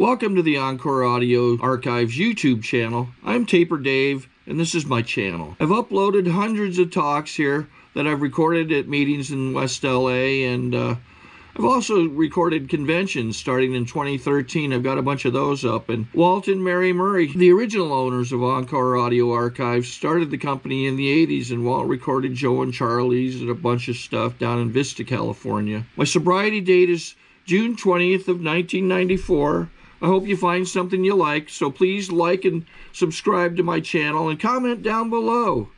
Welcome to the Encore Audio Archives YouTube channel. I'm Taper Dave, and this is my channel. I've uploaded hundreds of talks here that I've recorded at meetings in West LA, and I've also recorded conventions starting in 2013. I've got a bunch of those up. And Walt and Mary Murray, the original owners of Encore Audio Archives, started the company in the 80s, and Walt recorded Joe and Charlie's and a bunch of stuff down in Vista, California. My sobriety date is June 20th of 1994. I hope you find something you like, so please like and subscribe to my channel and comment down below.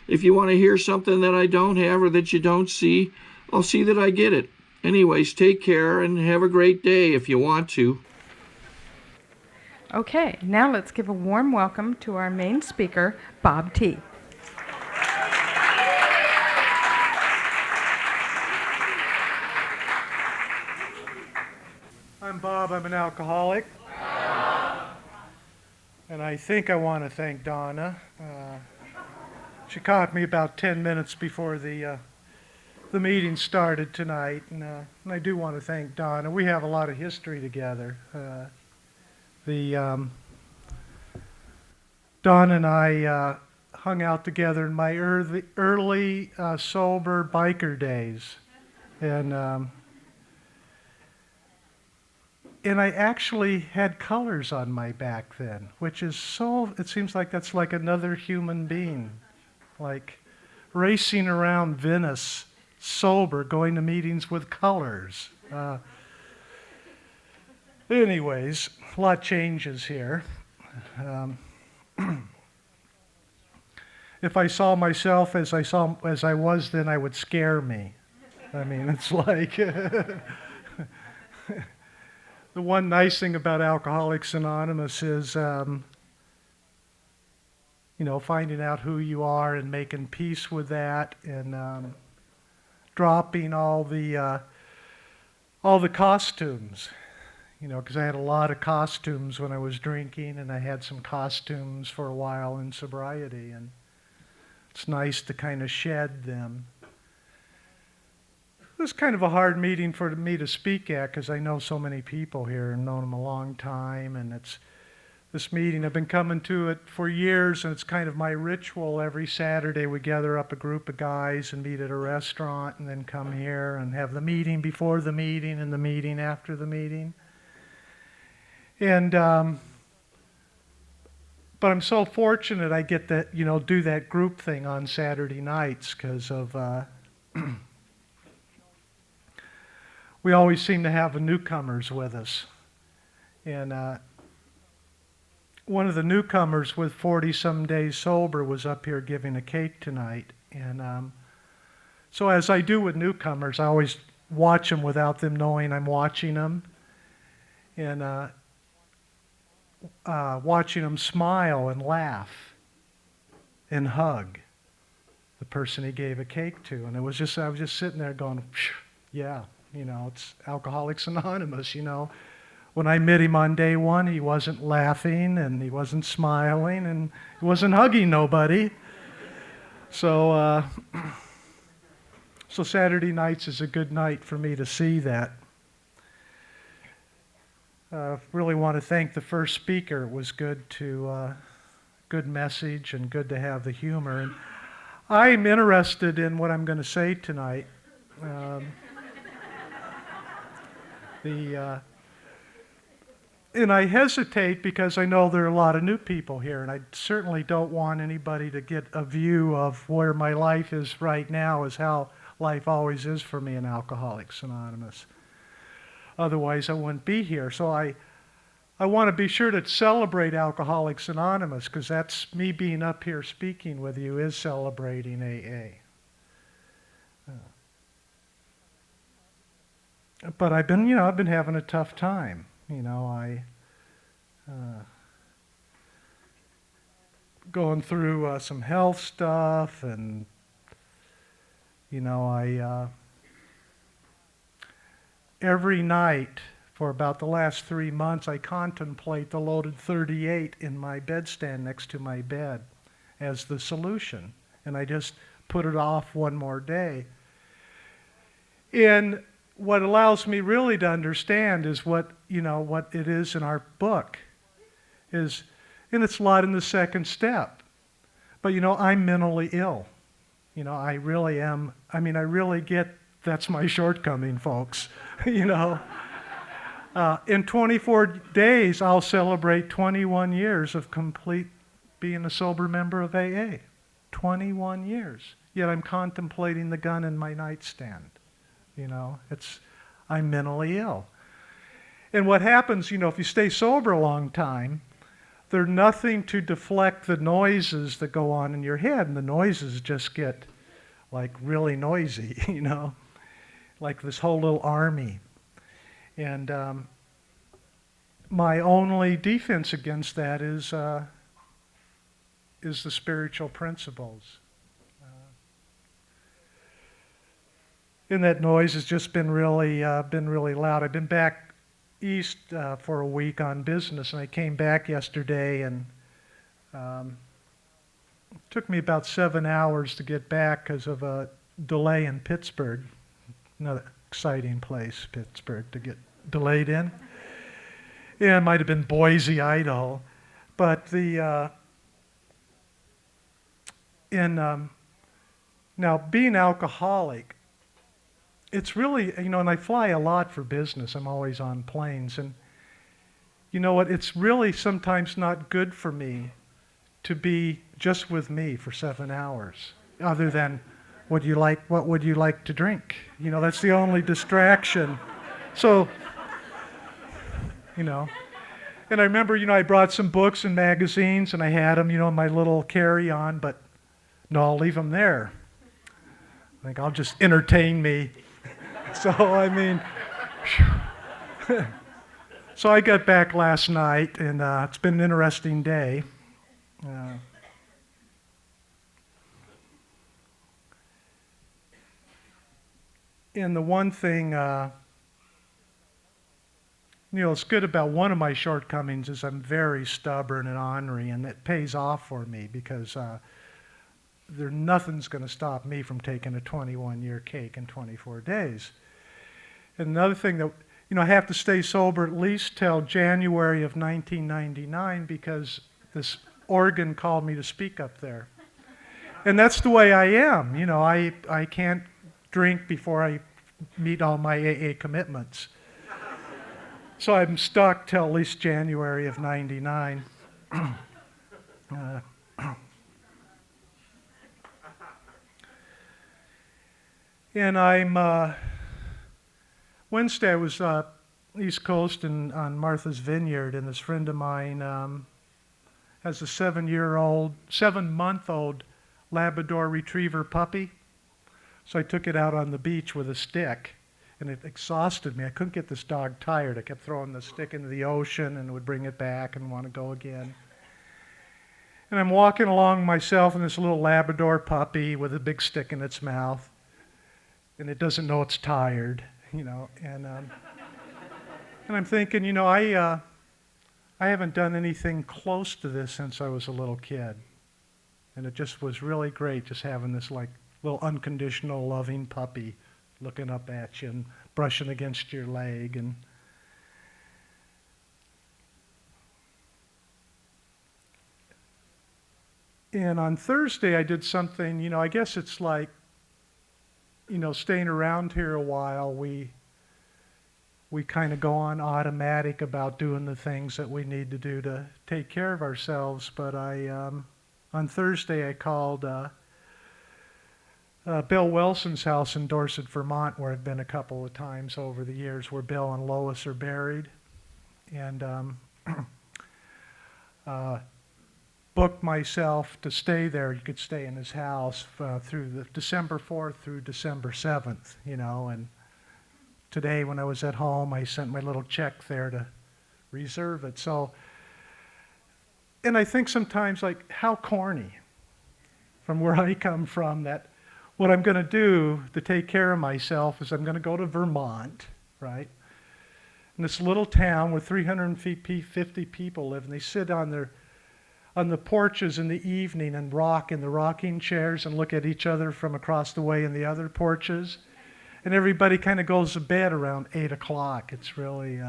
If you want to hear something that I don't have or that you don't see, I'll see that I get it. Anyways, take care and have a great day if you want to. Okay, now let's give a warm welcome to our main speaker, Bob T. I'm Bob. I'm an alcoholic. And I think I want to thank Donna. She caught me about 10 minutes before the meeting started tonight, and I do want to thank Donna. We have a lot of history together. Don and I hung out together in my early sober biker days, and I actually had colors on my back then, which is it seems like that's like another human being, like racing around Venice, sober, going to meetings with colors. Anyways, a lot changes here. If I saw myself as I was then, I would scare me. I mean, it's like the one nice thing about Alcoholics Anonymous is, finding out who you are and making peace with that, and dropping all the costumes, because I had a lot of costumes when I was drinking, and I had some costumes for a while in sobriety, and it's nice to kind of shed them. It was kind of a hard meeting for me to speak at because I know so many people here and known them a long time, and it's this meeting, I've been coming to it for years, and it's kind of my ritual. Every Saturday we gather up a group of guys and meet at a restaurant and then come here and have the meeting before the meeting and the meeting after the meeting. And but I'm so fortunate I get to do that group thing on Saturday nights because of we always seem to have the newcomers with us. And one of the newcomers with 40-some days sober was up here giving a cake tonight. And so as I do with newcomers, I always watch them without them knowing I'm watching them. And watching them smile and laugh and hug the person he gave a cake to. And I was just sitting there going, yeah. It's Alcoholics Anonymous, When I met him on day one, he wasn't laughing, and he wasn't smiling, and he wasn't hugging nobody. So Saturday nights is a good night for me to see that. Really want to thank the first speaker. It was good message and good to have the humor. And I'm interested in what I'm going to say tonight. And I hesitate because I know there are a lot of new people here, and I certainly don't want anybody to get a view of where my life is right now is how life always is for me in Alcoholics Anonymous. Otherwise, I wouldn't be here. So I want to be sure to celebrate Alcoholics Anonymous, because that's me being up here speaking with you is celebrating AA. But I've been having a tough time. Going through some health stuff, and every night for about the last 3 months, I contemplate the loaded 38 in my bedstand next to my bed as the solution, and I just put it off one more day. And what allows me really to understand is what it is in our book is, and it's a lot in the second step. But I'm mentally ill. I really am. I mean, I really get that's my shortcoming, folks. In 24 days, I'll celebrate 21 years of complete being a sober member of AA. 21 years. Yet I'm contemplating the gun in my nightstand. I'm mentally ill. And what happens, if you stay sober a long time, there's nothing to deflect the noises that go on in your head, and the noises just get like really noisy, like this whole little army. And my only defense against that is the spiritual principles. And that noise has just been really loud. I've been back east for a week on business, and I came back yesterday, and it took me about 7 hours to get back because of a delay in Pittsburgh. Another exciting place, Pittsburgh, to get delayed in. Yeah, it might have been Boise, Idaho, but now being alcoholic, it's really, and I fly a lot for business. I'm always on planes. And you know what? It's really sometimes not good for me to be just with me for 7 hours, other than what would you like to drink? That's the only distraction. So, and I remember, I brought some books and magazines, and I had them, in my little carry-on, but no, I'll leave them there. I think I'll just entertain me. So, so I got back last night, and it's been an interesting day. And the one thing, it's good about one of my shortcomings is I'm very stubborn and ornery, and it pays off for me because nothing's going to stop me from taking a 21-year cake in 24 days. And another thing that, I have to stay sober at least till January of 1999 because this organ called me to speak up there. And that's the way I am. I can't drink before I meet all my AA commitments. So I'm stuck till at least January of 99. And Wednesday I was East Coast and on Martha's Vineyard, and this friend of mine has a 7-month-old Labrador Retriever puppy. So I took it out on the beach with a stick, and it exhausted me. I couldn't get this dog tired. I kept throwing the stick into the ocean and would bring it back and want to go again. And I'm walking along myself and this little Labrador puppy with a big stick in its mouth, and it doesn't know it's tired, and I'm thinking, I haven't done anything close to this since I was a little kid. And it just was really great just having this like little unconditional loving puppy looking up at you and brushing against your leg. And on Thursday I did something, I guess it's like, staying around here a while, we kind of go on automatic about doing the things that we need to do to take care of ourselves. But on Thursday I called Bill Wilson's house in Dorset, Vermont, where I've been a couple of times over the years, where Bill and Lois are buried, and booked myself to stay there. You could stay in his house through the December 4th through December 7th, and today when I was at home, I sent my little check there to reserve it. So, and I think sometimes, like, how corny from where I come from, that what I'm going to do to take care of myself is I'm going to go to Vermont, right? In this little town where 350 people live, and they sit on the porches in the evening and rock in the rocking chairs and look at each other from across the way in the other porches. And everybody kind of goes to bed around 8 o'clock. It's really,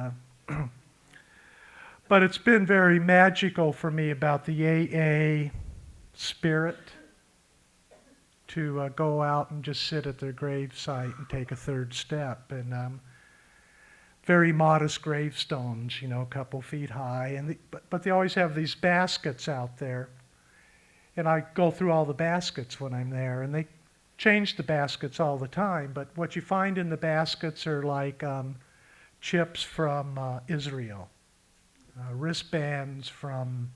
but it's been very magical for me about the AA spirit to go out and just sit at their gravesite and take a third step. And very modest gravestones, a couple feet high. And but they always have these baskets out there. And I go through all the baskets when I'm there. And they change the baskets all the time. But what you find in the baskets are like chips from Israel, wristbands from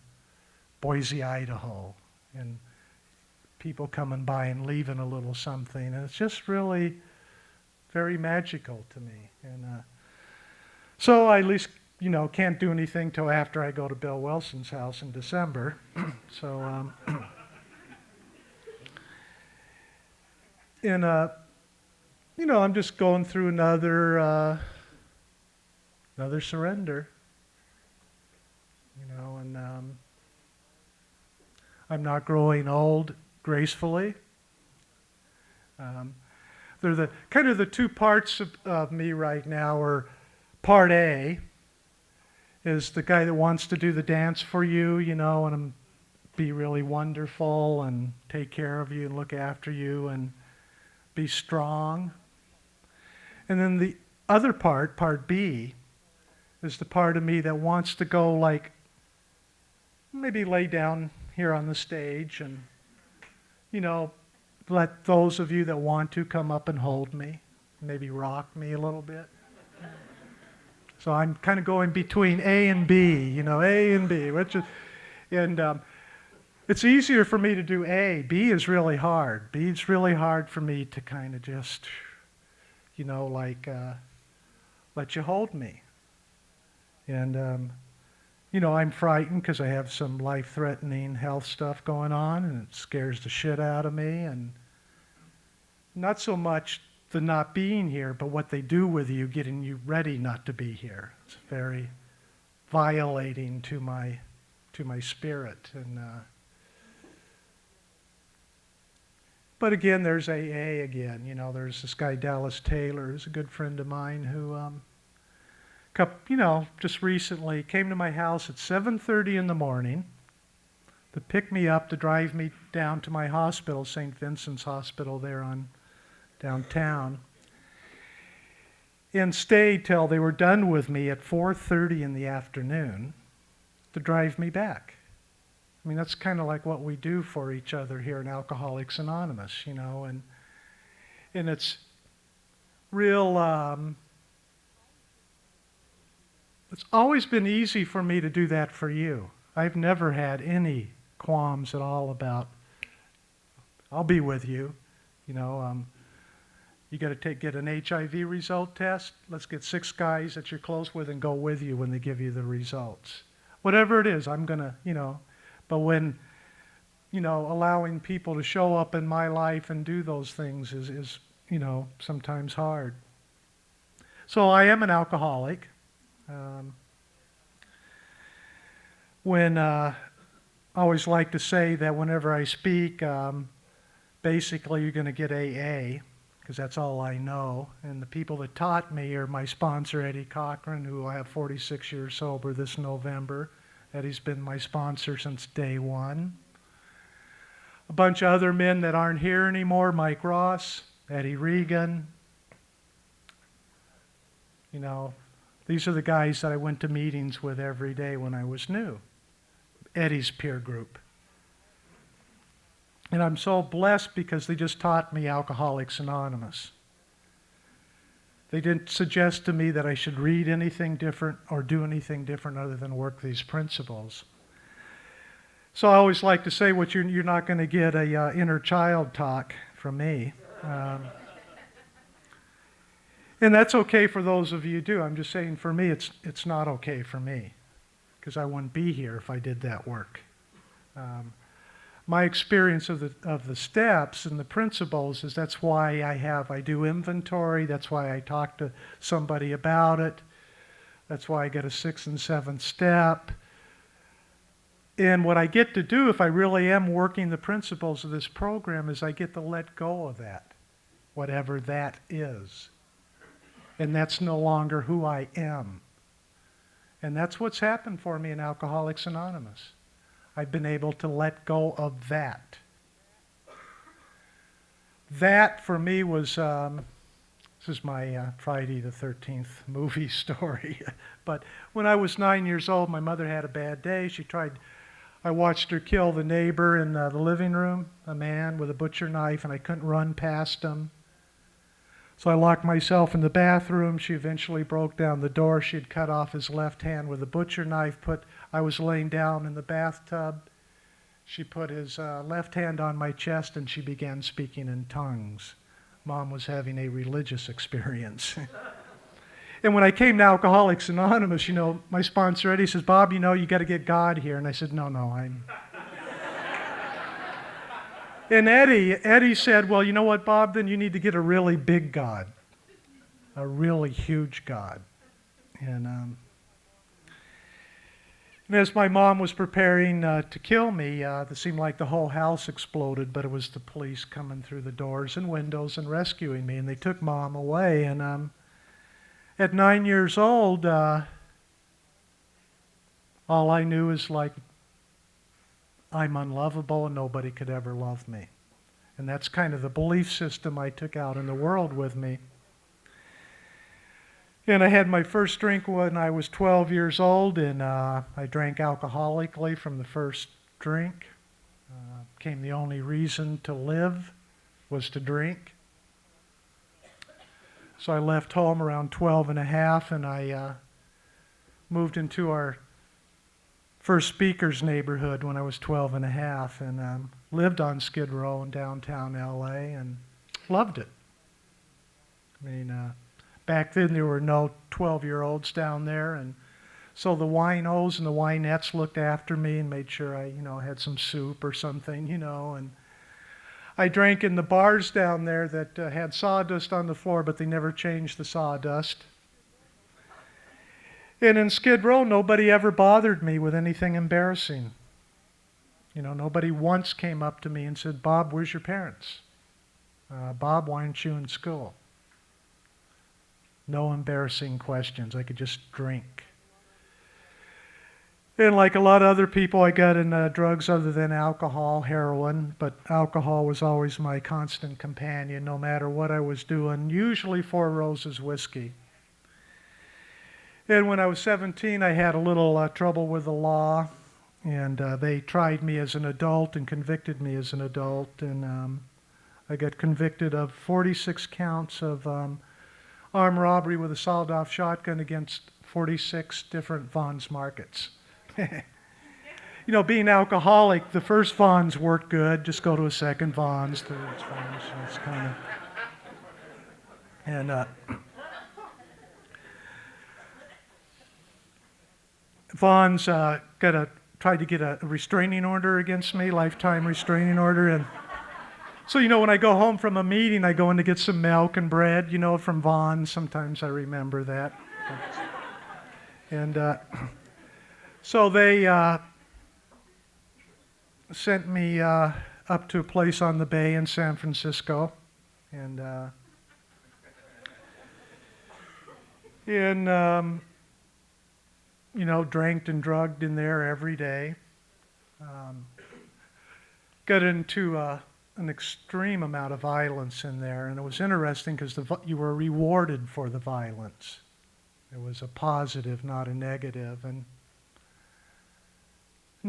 Boise, Idaho, and people coming by and leaving a little something. And it's just really very magical to me. And so I at least, can't do anything till after I go to Bill Wilson's house in December. So, and, I'm just going through another surrender, and I'm not growing old gracefully. They're the kind of the two parts of me right now are part A is the guy that wants to do the dance for you, and be really wonderful and take care of you and look after you and be strong. And then the other part B, is the part of me that wants to go like maybe lay down here on the stage and, let those of you that want to come up and hold me, maybe rock me a little bit. So I'm kind of going between A and B, A and B, and it's easier for me to do A. B is really hard. B is really hard for me to kind of just, let you hold me. And, I'm frightened because I have some life-threatening health stuff going on, and it scares the shit out of me. And not so much the not being here, but what they do with you, getting you ready not to be here. It's very violating to my spirit. And but again, there's AA again. There's this guy Dallas Taylor, who's a good friend of mine, who just recently came to my house at 7:30 in the morning to pick me up to drive me down to my hospital, St. Vincent's Hospital there on downtown, and stayed till they were done with me at 4:30 in the afternoon to drive me back. I mean, that's kind of like what we do for each other here in Alcoholics Anonymous, and it's real. It's always been easy for me to do that for you. I've never had any qualms at all about, I'll be with you. You got to get an HIV result test. Let's get 6 guys that you're close with and go with you when they give you the results. Whatever it is, I'm going to, but when, allowing people to show up in my life and do those things is sometimes hard. So I am an alcoholic. I always like to say that whenever I speak, basically you're going to get AA, because that's all I know. And the people that taught me are my sponsor, Eddie Cochran, who I have 46 years sober this November. Eddie's been my sponsor since day one. A bunch of other men that aren't here anymore, Mike Ross, Eddie Regan. These are the guys that I went to meetings with every day when I was new. Eddie's peer group. And I'm so blessed because they just taught me Alcoholics Anonymous. They didn't suggest to me that I should read anything different or do anything different other than work these principles. So I always like to say, you're not going to get a inner child talk from me. And that's okay for those of you who do. I'm just saying for me, it's not okay for me, because I wouldn't be here if I did that work. My experience of the steps and the principles is that's why I do inventory. That's why I talk to somebody about it. That's why I get a 6th and 7th step. And what I get to do, if I really am working the principles of this program, is I get to let go of that. whatever that is. And that's no longer who I am. And that's what's happened for me in Alcoholics Anonymous. I've been able to let go of that. That for me was, this is my Friday the 13th movie story. But when I was 9 years old, my mother had a bad day. I watched her kill the neighbor in the living room, a man with a butcher knife, and I couldn't run past him. So I locked myself in the bathroom. She eventually broke down the door. She had cut off his left hand with a butcher knife. I was laying down in the bathtub. She put his left hand on my chest and she began speaking in tongues. Mom was having a religious experience. And when I came to Alcoholics Anonymous, my sponsor Eddie says, "Bob, you got to get God here." And I said, no, I'm... And Eddie said, "Well, you know what, Bob, then you need to get a really big God, a really huge God." And as my mom was preparing to kill me, it seemed like the whole house exploded, but it was the police coming through the doors and windows and rescuing me, and they took Mom away. And at 9 years old, all I knew is I'm unlovable and nobody could ever love me. And that's kind of the belief system I took out in the world with me. And I had my first drink when I was 12 years old, and I drank alcoholically from the first drink. Became the only reason to live was to drink. So I left home around 12 and a half, and I moved into our first speaker's neighborhood when I was 12 and a half, and lived on Skid Row in downtown LA and loved it. I mean, back then there were no 12-year-olds down there, and so the winos and the winettes looked after me and made sure I, had some soup or something, and I drank in the bars down there that had sawdust on the floor, but they never changed the sawdust. And in Skid Row, nobody ever bothered me with anything embarrassing. Nobody once came up to me and said, "Bob, where's your parents? Bob, why aren't you in school?" No embarrassing questions. I could just drink. And like a lot of other people, I got in drugs other than alcohol, heroin, but alcohol was always my constant companion, no matter what I was doing, usually Four Roses whiskey. And when I was 17, I had a little trouble with the law, and they tried me as an adult and convicted me as an adult, and I got convicted of 46 counts of armed robbery with a sawed-off shotgun against 46 different Vons markets. Being alcoholic, the first Vons worked good. Just go to a second Vons, third Vons. It's kind of... And Vons tried to get a restraining order against me, lifetime restraining order. And so, when I go home from a meeting, I go in to get some milk and bread, from Vons. Sometimes I remember that. And so they sent me up to a place on the bay in San Francisco. And drank and drugged in there every day. Got into an extreme amount of violence in there, and it was interesting because you were rewarded for the violence. It was a positive, not a negative. And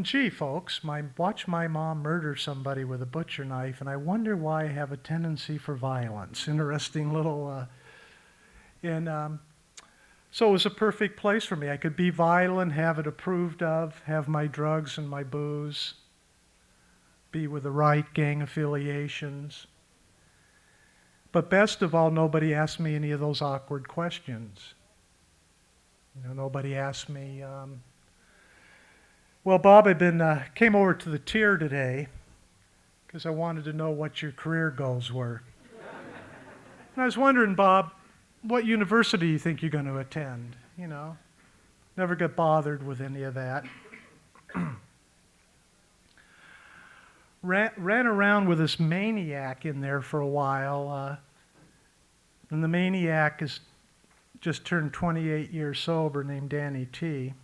gee, folks, watch my mom murder somebody with a butcher knife, and I wonder why I have a tendency for violence. Interesting little... So it was a perfect place for me. I could be violent, have it approved of, have my drugs and my booze, be with the right gang affiliations. But best of all, nobody asked me any of those awkward questions. Nobody asked me, "Well, Bob, I came over to the tier today because I wanted to know what your career goals were. And I was wondering, Bob, what university do you think you're going to attend?" Never got bothered with any of that. Ran around with this maniac in there for a while. And the maniac is just turned 28 years sober, named Danny T.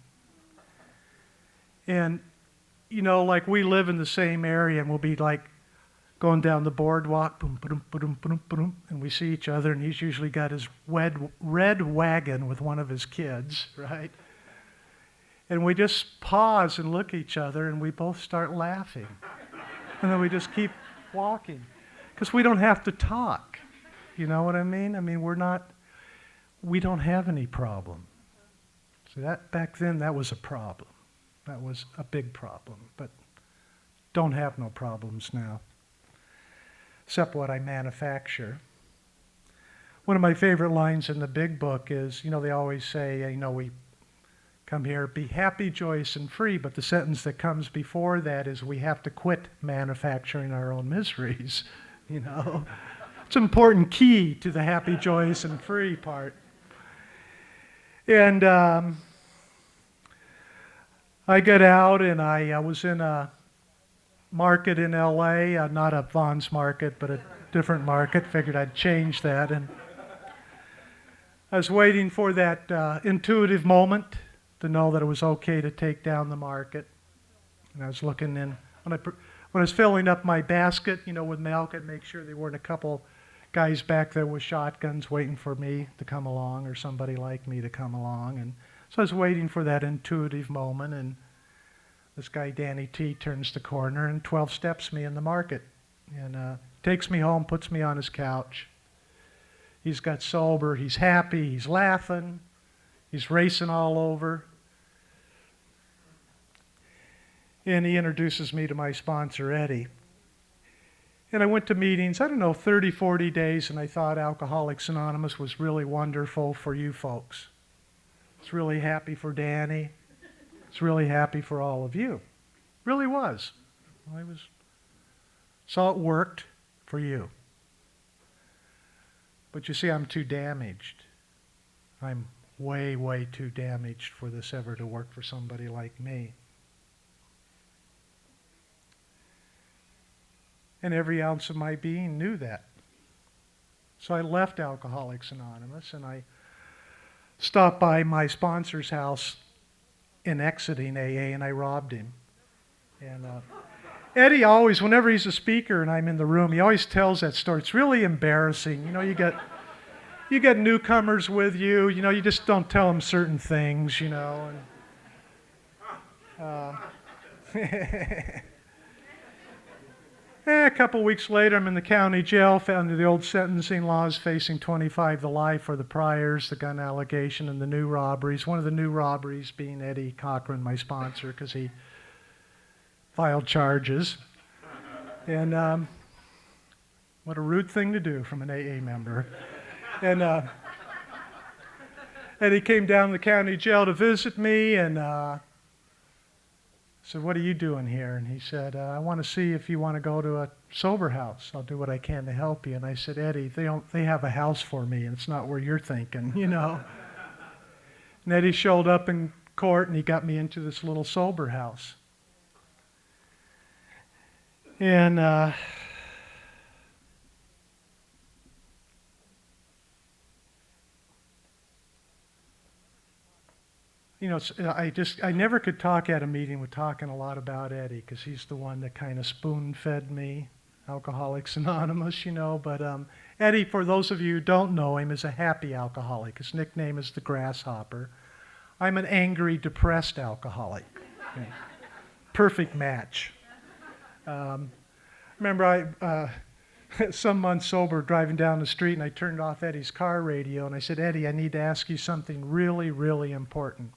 And, you know, like we live in the same area, and we'll be like going down the boardwalk, boom, boom, boom, boom, boom, and we see each other, and he's usually got his red wagon with one of his kids, right? And we just pause and look at each other, and we both start laughing. And then we just keep walking, because we don't have to talk. You know what I mean? I mean, we don't have any problem. So that back then, that was a problem. That was a big problem, but don't have no problems now, except what I manufacture. One of my favorite lines in the big book is, you know, they always say, you know, we come here, be happy, joyous, and free, but the sentence that comes before that is we have to quit manufacturing our own miseries, you know. It's an important key to the happy, joyous, and free part. And I got out, and I was in a market in LA, not a Vaughn's market, but a different market. Figured I'd change that. And I was waiting for that intuitive moment to know that it was okay to take down the market. And I was looking in, when I was filling up my basket, you know, with milk, I'd make sure there weren't a couple guys back there with shotguns waiting for me to come along, or somebody like me to come along. And so I was waiting for that intuitive moment, and this guy, Danny T, turns the corner and 12 steps me in the market, and takes me home, puts me on his couch. He's got sober, he's happy, he's laughing, he's racing all over. And he introduces me to my sponsor, Eddie. And I went to meetings, I don't know, 30, 40 days, and I thought Alcoholics Anonymous was really wonderful for you folks. It's really happy for Danny. It's really happy for all of you. Really was. Saw it worked for you. But you see, I'm too damaged. I'm way, way too damaged for this ever to work for somebody like me. And every ounce of my being knew that. So I left Alcoholics Anonymous, and I stopped by my sponsor's house in exiting AA, and I robbed him. And Eddie always, whenever he's a speaker and I'm in the room, he always tells that story. It's really embarrassing. You know, you get newcomers with you. You know, you just don't tell them certain things, you know. And, a couple weeks later, I'm in the county jail, found the old sentencing laws, facing 25 to life for the priors, the gun allegation, and the new robberies. One of the new robberies being Eddie Cochran, my sponsor, because he filed charges. And what a rude thing to do from an AA member. And Eddie came down to the county jail to visit me, and said, "What are you doing here?" And he said, "I want to see if you want to go to a sober house. I'll do what I can to help you." And I said, "Eddie, they have a house for me, and it's not where you're thinking, you know." And Eddie showed up in court, and he got me into this little sober house. And you know, I never could talk at a meeting with talking a lot about Eddie, because he's the one that kind of spoon-fed me, Alcoholics Anonymous, you know. But Eddie, for those of you who don't know him, is a happy alcoholic. His nickname is the Grasshopper. I'm an angry, depressed alcoholic. Okay. Perfect match. Remember, some months sober, driving down the street, and I turned off Eddie's car radio, and I said, "Eddie, I need to ask you something really, really important."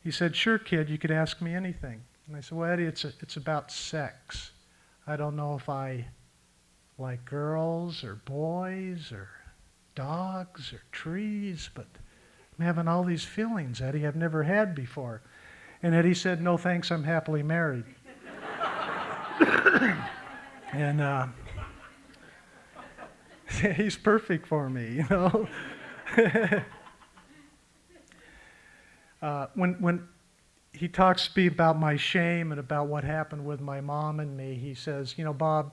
He said, "Sure, kid, you could ask me anything." And I said, "Well, Eddie, it's about sex. I don't know if I like girls or boys or dogs or trees, but I'm having all these feelings, Eddie, I've never had before." And Eddie said, "No, thanks, I'm happily married." And he's perfect for me, you know. When he talks to me about my shame and about what happened with my mom and me, he says, "You know, Bob,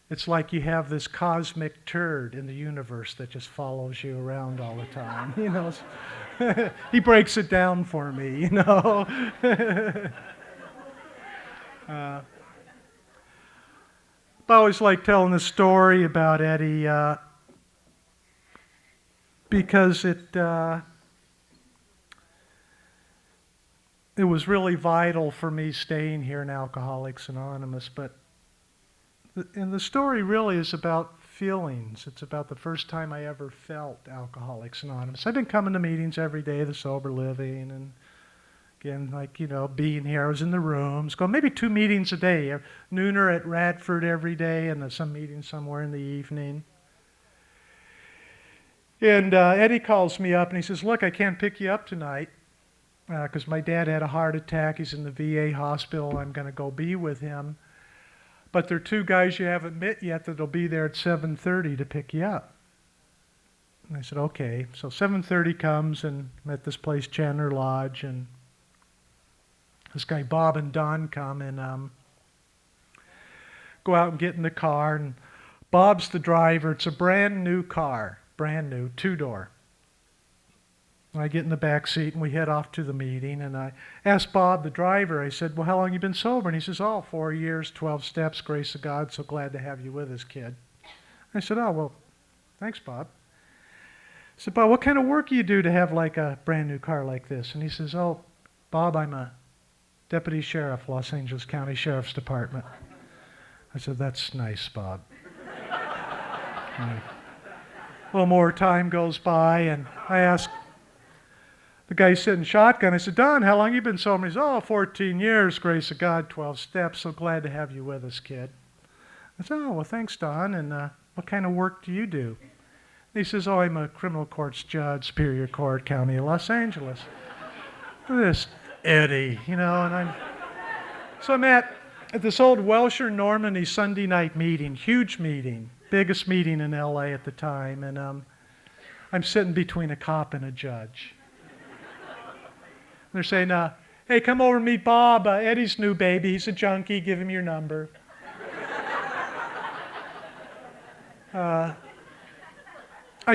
It's like you have this cosmic turd in the universe that just follows you around all the time. You know, he breaks it down for me, you know. I always like telling the story about Eddie because it was really vital for me staying here in Alcoholics Anonymous. But the story really is about feelings. It's about the first time I ever felt Alcoholics Anonymous. I've been coming to meetings every day, the sober living, and again, like, you know, being here, I was in the rooms, going maybe 2 meetings a day, nooner at Radford every day, and some meeting somewhere in the evening. And Eddie calls me up and he says, look, I can't pick you up tonight because my dad had a heart attack. He's in the VA hospital. I'm going to go be with him. But there are 2 guys you haven't met yet that'll be there at 7:30 to pick you up. And I said, okay. So 7:30 comes, and I'm at this place, Chandler Lodge, and this guy Bob and Don come and go out and get in the car. And Bob's the driver. It's a brand new car, brand new, 2-door. I get in the back seat and we head off to the meeting, and I asked Bob, the driver, I said, well, how long have you been sober? And he says, 4 years, 12 steps, grace of God, so glad to have you with us, kid. I said, oh, well, thanks, Bob. I said, Bob, what kind of work do you do to have like a brand new car like this? And he says, oh, Bob, I'm a deputy sheriff, Los Angeles County Sheriff's Department. I said, that's nice, Bob. A little more time goes by, and I asked the guy sitting shotgun, I said, Don, how long you been sober? He said, 14 years, grace of God, 12 steps. So glad to have you with us, kid. I said, oh, well, thanks, Don. And what kind of work do you do? And he says, oh, I'm a criminal courts judge, Superior Court, County of Los Angeles. Look at this Eddie, you know, and I'm at this old Welsher Normandy Sunday night meeting, huge meeting, biggest meeting in LA at the time, and I'm sitting between a cop and a judge. They're saying, hey, come over and meet Bob, Eddie's new baby. He's a junkie. Give him your number. I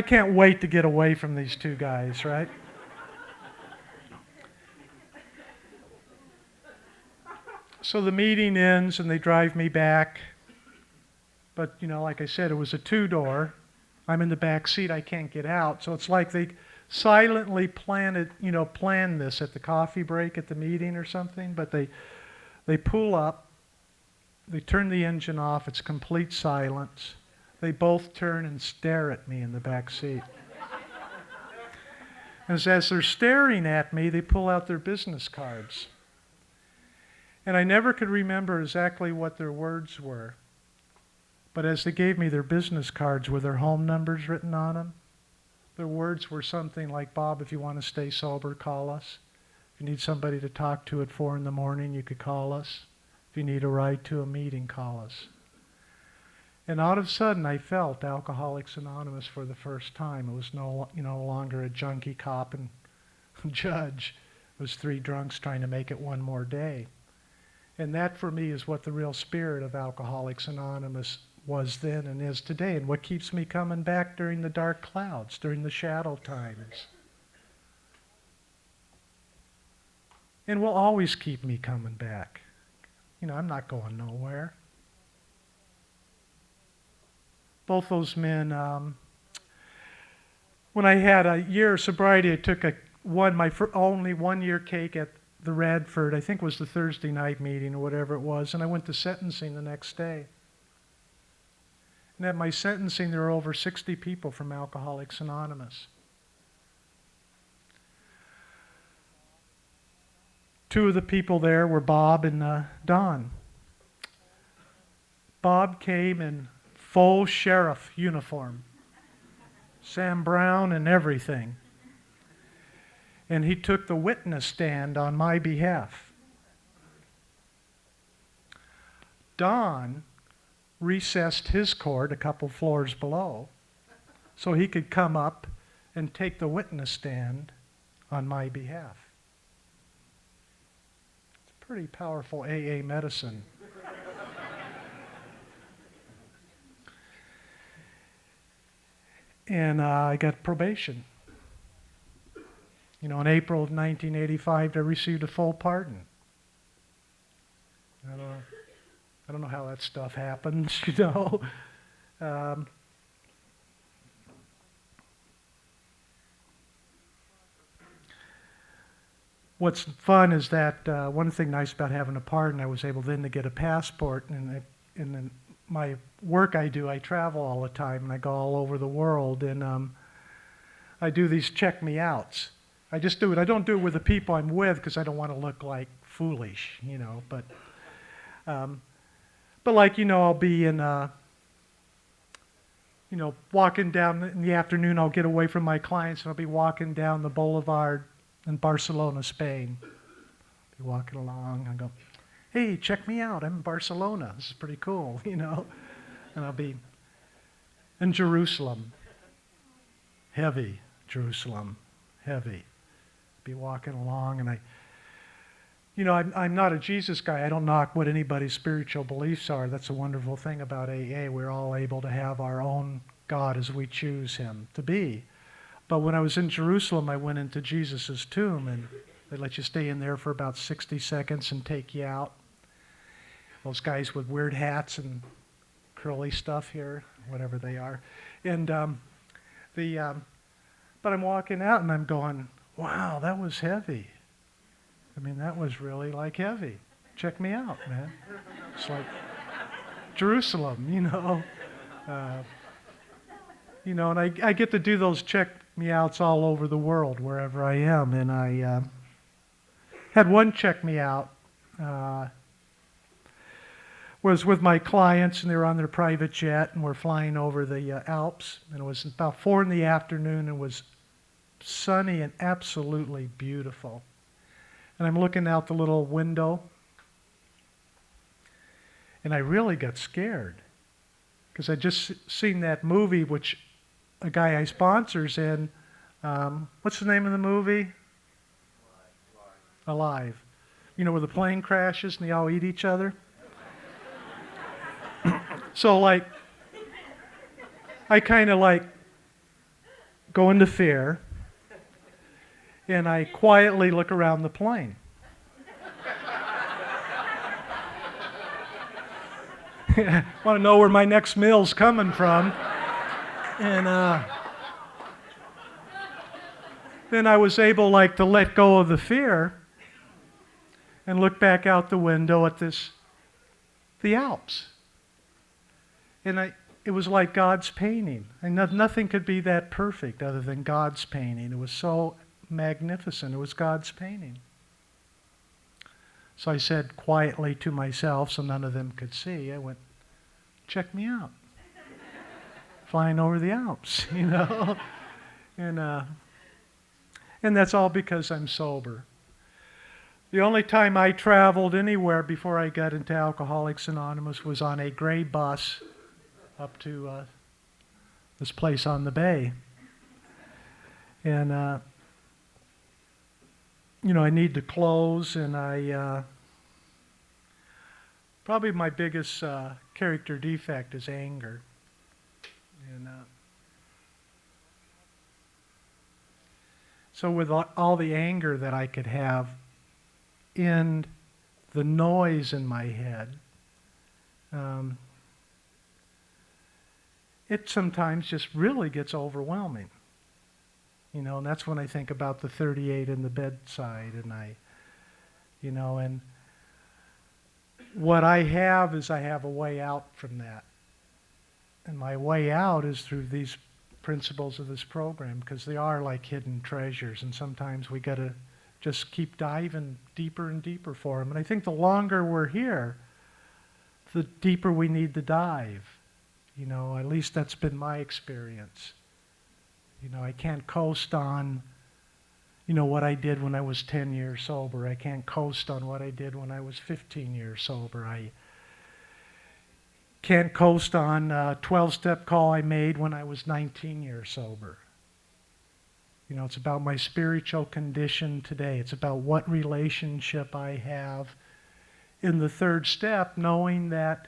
can't wait to get away from these 2 guys, right? So the meeting ends and they drive me back. But, you know, like I said, it was a 2-door. I'm in the back seat. I can't get out. So it's like they silently planned this at the coffee break at the meeting or something, but they pull up, they turn the engine off, it's complete silence. They both turn and stare at me in the back seat. As they're staring at me, they pull out their business cards. And I never could remember exactly what their words were, but as they gave me their business cards with their home numbers written on them, their words were something like, Bob, if you want to stay sober, call us. If you need somebody to talk to at 4 a.m, you could call us. If you need a ride to a meeting, call us. And all of a sudden, I felt Alcoholics Anonymous for the first time. It was no longer a junkie cop and judge. It was 3 drunks trying to make it one more day. And that, for me, is what the real spirit of Alcoholics Anonymous was then and is today, and what keeps me coming back during the dark clouds, during the shadow times. And will always keep me coming back. You know, I'm not going nowhere. Both those men, when I had a year of sobriety, I took my only 1-year cake at the Radford, I think it was the Thursday night meeting or whatever it was, and I went to sentencing the next day. And at my sentencing, there were over 60 people from Alcoholics Anonymous. 2 of the people there were Bob and Don. Bob came in full sheriff uniform, Sam Brown and everything. And he took the witness stand on my behalf. Don recessed his court a couple floors below so he could come up and take the witness stand on my behalf. It's pretty powerful AA medicine. and I got probation. You know, in April of 1985, I received a full pardon. I don't know how that stuff happens, you know. What's fun is that one thing nice about having a pardon, I was able then to get a passport, and in my work I do, I travel all the time, and I go all over the world, and I do these check me outs. I just do it. I don't do it with the people I'm with because I don't want to look like foolish, you know. But like, you know, I'll be in, you know, walking down in the afternoon. I'll get away from my clients and I'll be walking down the boulevard in Barcelona, Spain. Be walking along. I go, hey, check me out. I'm in Barcelona. This is pretty cool, you know. And I'll be in Jerusalem. Heavy Jerusalem. Heavy. Be walking along, and you know, I'm not a Jesus guy. I don't knock what anybody's spiritual beliefs are. That's a wonderful thing about AA. We're all able to have our own God as we choose him to be. But when I was in Jerusalem, I went into Jesus' tomb, and they let you stay in there for about 60 seconds and take you out. Those guys with weird hats and curly stuff here, whatever they are. And but I'm walking out, and I'm going, wow, that was heavy. I mean, that was really like heavy. Check me out, man. It's like Jerusalem, you know. You know, and I get to do those check me outs all over the world, wherever I am. And I had one check me out. Was with my clients, and they were on their private jet, and we're flying over the Alps. And it was about 4 in the afternoon. It was sunny and absolutely beautiful. And I'm looking out the little window, and I really got scared because I just seen that movie, which a guy I sponsors in. What's the name of the movie? Alive. You know, where the plane crashes and they all eat each other? So, like, I kind of like go into fear, and I quietly look around the plane. Want to know where my next meal's coming from. And then I was able, like, to let go of the fear and look back out the window at the Alps. And it was like God's painting. And nothing could be that perfect other than God's painting. It was so magnificent. It was God's painting. So I said quietly to myself, so none of them could see, I went, check me out. Flying over the Alps, you know. And that's all because I'm sober. The only time I traveled anywhere before I got into Alcoholics Anonymous was on a gray bus up to this place on the bay. And you know, I need to close, and I probably my biggest character defect is anger. And so with all the anger that I could have in the noise in my head, it sometimes just really gets overwhelming. You know, and that's when I think about the 38 in the bedside, and you know, and what I have is I have a way out from that. And my way out is through these principles of this program, because they are like hidden treasures, and sometimes we got to just keep diving deeper and deeper for them. And I think the longer we're here, the deeper we need to dive. You know, at least that's been my experience. You know, I can't coast on, you know, what I did when I was 10 years sober. I can't coast on what I did when I was 15 years sober. I can't coast on a 12-step call I made when I was 19 years sober. You know, it's about my spiritual condition today. It's about what relationship I have in the third step, knowing that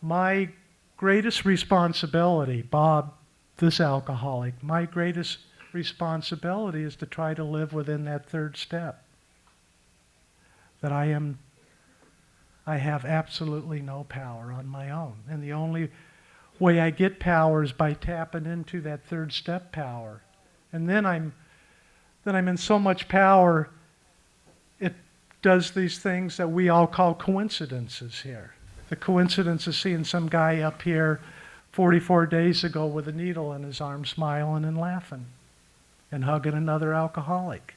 my greatest responsibility, Bob this alcoholic, my greatest responsibility is to try to live within that third step. That I have absolutely no power on my own. And the only way I get power is by tapping into that third step power. And then I'm in so much power, it does these things that we all call coincidences here. The coincidence of seeing some guy up here 44 days ago with a needle in his arm, smiling and laughing and hugging another alcoholic.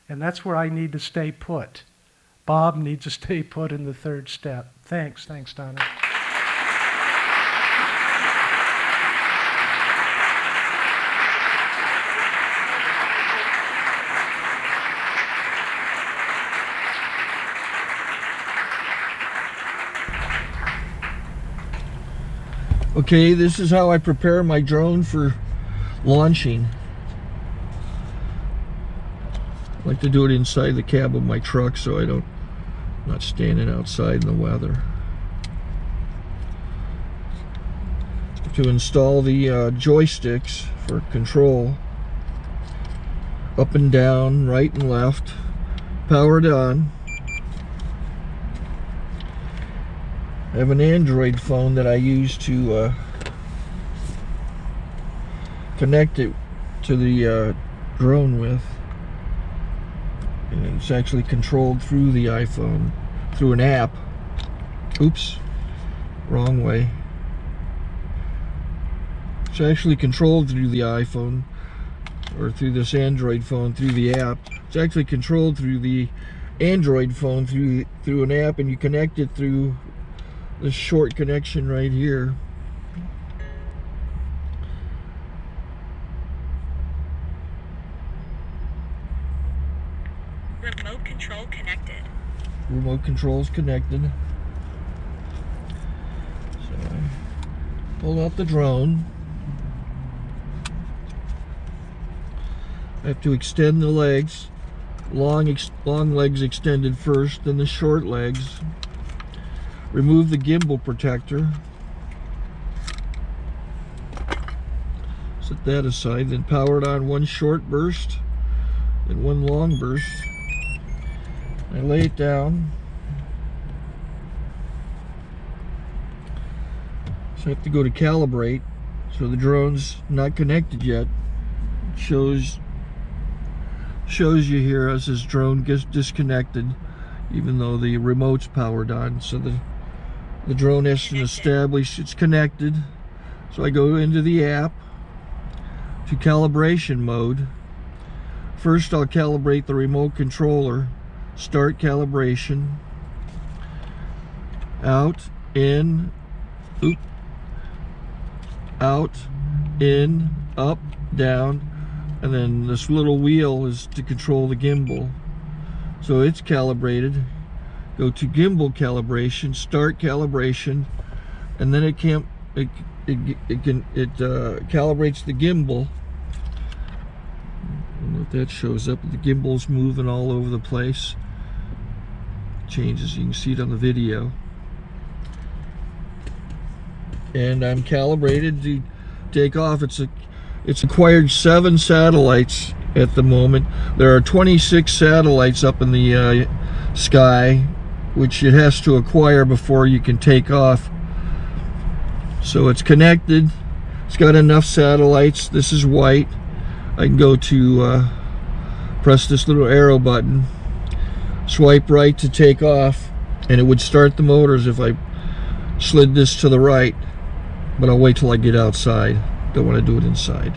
And that's where I need to stay put. Bob needs to stay put in the third step. Thanks, Donna. Okay, this is how I prepare my drone for launching. I like to do it inside the cab of my truck so I'm not standing outside in the weather. To install the joysticks for control, up and down, right and left, powered on. I have an Android phone that I use to connect it to the drone with. And it's actually controlled through the iPhone, through an app. Oops, wrong way. It's actually controlled through the iPhone, or through this Android phone, through the app. It's actually controlled through the Android phone, through an app, and you connect it through this short connection right here. Remote control connected. Remote control's connected. So I pull out the drone. I have to extend the legs. Long legs extended first, then the short legs. Remove the gimbal protector. Set that aside, then power it on one short burst and one long burst. I lay it down. So I have to go to calibrate. So the drone's not connected yet. It shows you here as this drone gets disconnected, even though the remote's powered on. So the drone has to establish it's connected. So I go into the app to calibration mode. First I'll calibrate the remote controller. Start calibration. Out, in, oop, out, in, up, down, and then this little wheel is to control the gimbal. So it's calibrated. Go to gimbal calibration, start calibration, and then it calibrates the gimbal. I don't know if that shows up. The gimbal's moving all over the place. Changes, you can see it on the video. And I'm calibrated to take off. It's acquired 7 satellites at the moment. There are 26 satellites up in the sky, which it has to acquire before you can take off. So it's connected. It's got enough satellites. This is white. I can go to press this little arrow button, swipe right to take off, and it would start the motors if I slid this to the right. But I'll wait till I get outside. Don't want to do it inside.